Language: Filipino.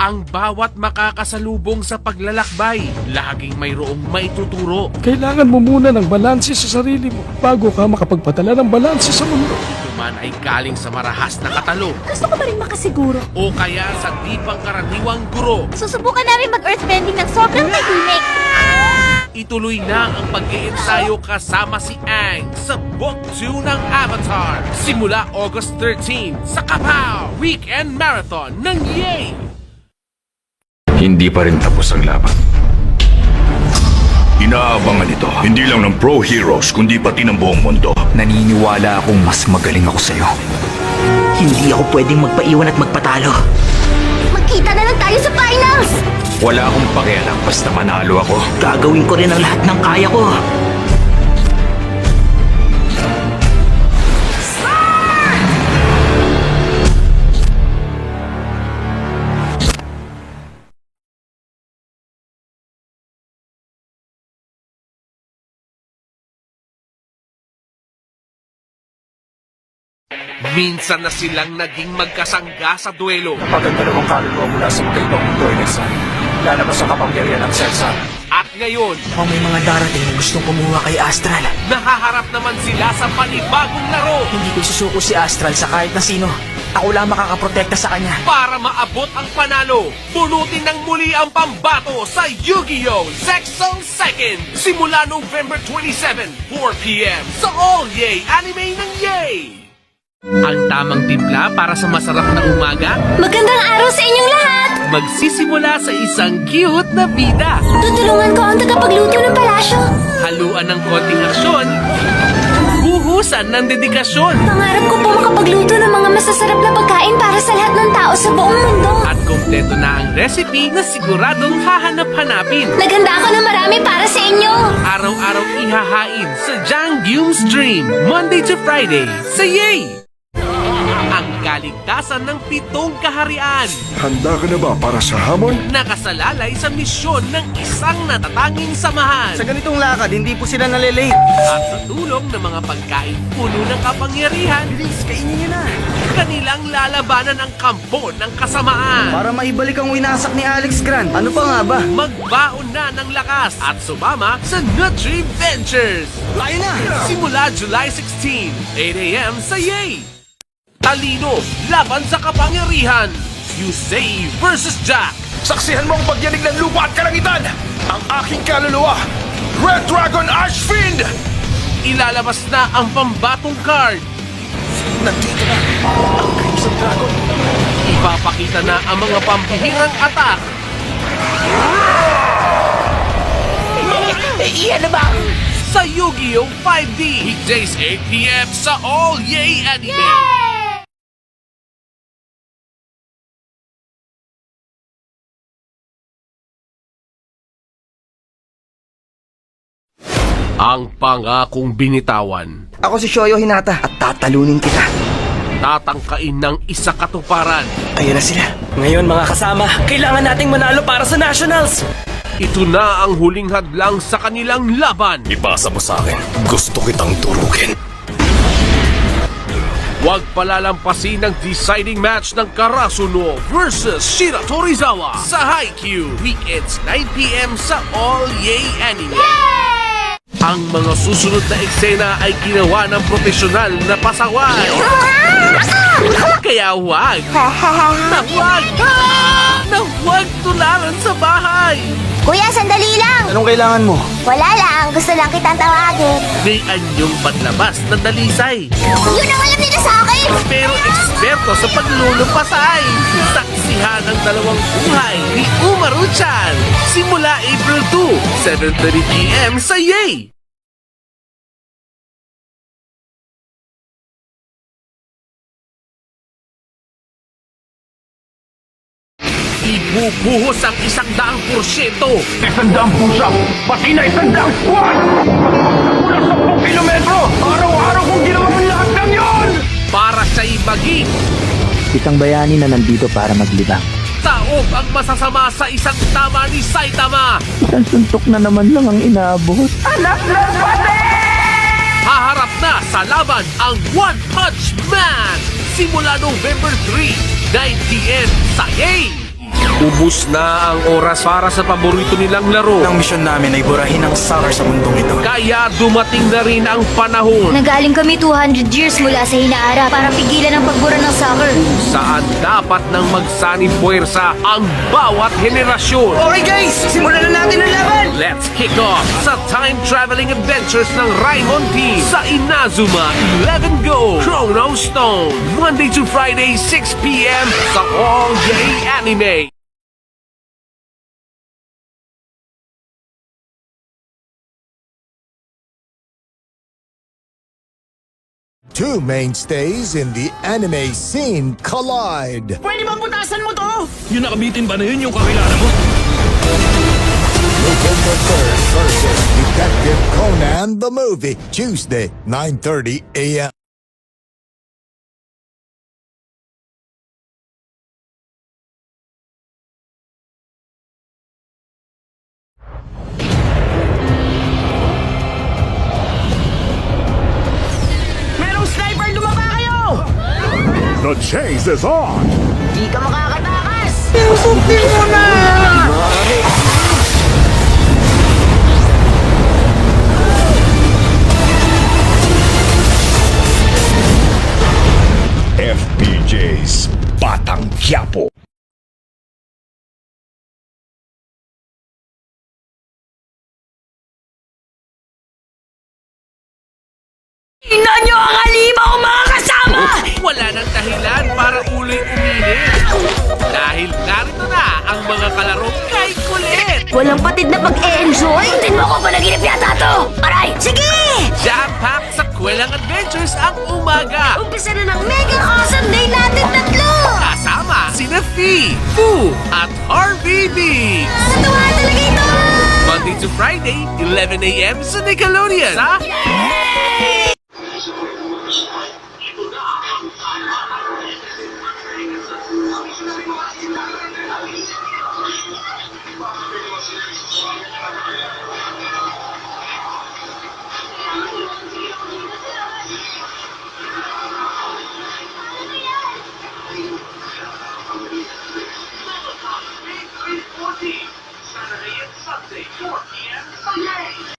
Ang bawat makakasalubong sa paglalakbay, laging mayroong maituturo. Kailangan mo muna ng balanse sa sarili mo bago ka makapagpadala ng balanse sa mundo. Ito man ay galing sa marahas na katalo Gusto ko pa rin makasiguro. o kaya sa di pangkaraniwang guro. Susubukan namin mag-earthbending ng sobrang tahimik. Ituloy na ang pag-iensayo kasama si Aang sa Book 2 ng Avatar. Simula August 13 sa Kapow Weekend Marathon ng Yay! Hindi pa rin tapos ang laban. Inaabangan ito, hindi lang ng pro heroes, kundi pati ng buong mundo. Naniniwala akong mas magaling ako sa'yo. Hindi ako pwedeng magpaiwan at magpatalo. Magkita na lang tayo sa finals! Wala akong pakialam basta manalo ako. Gagawin ko rin ang lahat ng kaya ko. Minsan na silang naging magkasangga sa duelo. Kapag ang dalawang kaluluwa mula sa magkaibang mundo ay nagsari, lalabas ang kapangyarihan ng Celsa. At ngayon, Kung may mga darating na gustong kumuha kay Astral, nahaharap naman sila sa panibagong laro hindi ko susuko si Astral sa kahit na sino. Ako lang makakaprotekta sa kanya. para maabot ang panalo. Bunutin ng muli ang pambato sa Yu-Gi-Oh! Zexal 2nd simula November 27, 4 p.m. sa All Yay Anime ng Yay! Ang tamang timpla para sa masarap na umaga, Magandang araw sa inyong lahat! magsisimula sa isang cute na bida. Tutulungan ko ang tagapagluto ng palasyo. Haluan ng konting aksyon, buhusan ng dedikasyon, Pangarap ko po makapagluto ng mga masasarap na pagkain para sa lahat ng tao sa buong mundo. at kompleto na ang recipe na siguradong hahanap-hanapin. Naghanda ako ng marami para sa inyo. Araw-araw ihahain sa Janggyum Stream, Monday to Friday, sa Yay! Ang kaligtasan ng 7 kaharian, Handa ka na ba para sa hamon? nakasalalay sa misyon ng isang natatanging samahan. Sa ganitong lakad, hindi po sila nalilate. At sa tulong ng mga pagkain puno ng kapangyarihan, Bilis, kainin niyo na. kanilang lalabanan ang kampo ng kasamaan. Para maibalik ang winasak ni Alex Grant. Ano pa nga ba? Magbaon na ng lakas at sumama sa Nutri Ventures. Tayo na! Simula July 16, 8 a.m. sa Yay! Talino, laban sa kapangyarihan. Yusei versus Jack. Saksihan mo ang pagyanig ng lupa at kalangitan! Ang aking kaluluwa, Red Dragon Ashfiend! Ilalabas na ang pambatong card. Nandito na ang Crimson Dragon. Ipapakita na ang mga pampihirang atak. Iyan na ba? Sa Yu-Gi-Oh! 5D, weekdays 8 p.m. sa All Yay Anime. Ang pangakong binitawan, Ako si Shoyo Hinata at tatalunin kita. tatangkain ng isa katuparan. Ayun na sila. Ngayon mga kasama, kailangan nating manalo para sa Nationals! Ito na ang huling hadlang sa kanilang laban. Ipasa mo sa akin, gusto kitang durugin. Huwag palalampasin ang deciding match ng Karasuno versus Shira Torizawa sa Haikyuu, weekends 9 p.m. sa All Yay Anime. Ang mga susunod na eksena ay ginawa ng profesional na pasaway. Kaya huwag tularan sa bahay. Kuya, sandali lang. Anong kailangan mo? Wala lang. Gusto lang kitang tawagin. May anyong panlabas na dalisay. Yun ang alam nila sa akin. Pero eksperto sa paglulupasay. Saksihan ang dalawang buhay ni Umaru-chan. Simula April 2, 7:30 p.m. sa Yay! Ibubuhos ang 100%. 100 pusa, pati na 100 squad! Kulang 10 kilometro! Araw-araw kong ginawa ang lahat ng yon! Para siya'y maging Isang bayani na nandito para maglibang. taob ang masasama sa isang tama ni Saitama. Isang suntok na naman lang ang inaabot. Haharap na sa laban ang One Punch Man. Simula November 3, 9 p.m. sa Yay! Ubus na ang oras para sa paborito nilang laro. Ang misyon namin ay burahin ang soccer sa mundong ito. Kaya dumating na rin ang panahon Nagaling kami 200 years mula sa hinaharap para pigilan ang pagbura ng soccer. saan dapat nang magsanib puwersa ang bawat henerasyon. Okay guys, simulan na natin ang laban! Let's kick off sa time-traveling adventures ng Raimon Team sa Inazuma 11 Go Chrono Stone. Monday to Friday, 6 p.m. sa All Yay Anime. Two mainstays in the anime scene collide. Pwede bang butasan mo to? Yung nakabitin ba na yun yung kakilala mo? November 3rd versus Detective Conan the Movie. Tuesday, 9:30 a.m. Merong sniper, lumaba kayo! The chase is on! Di ka makakatakas! FPJ's Batang Quiapo. Tingnan niyo ang halimaw, mga kasama! Wala nang dahilan para uloy uminit. Dahil narito na ang mga kalaro kay kulit. Walang patid na pag-e-enjoy? Tin mo ko panaginip yata to! Aray, sige! Jam-pack sa Kwelang Adventures ang umaga. Umpisa na ng mega awesome day natin tatlo! Kasama sina Fee, Foo, at Harvey Biggs. Natuwa talaga ito! Monday to Friday, 11 a.m. sa Nickelodeon. Sa Yay!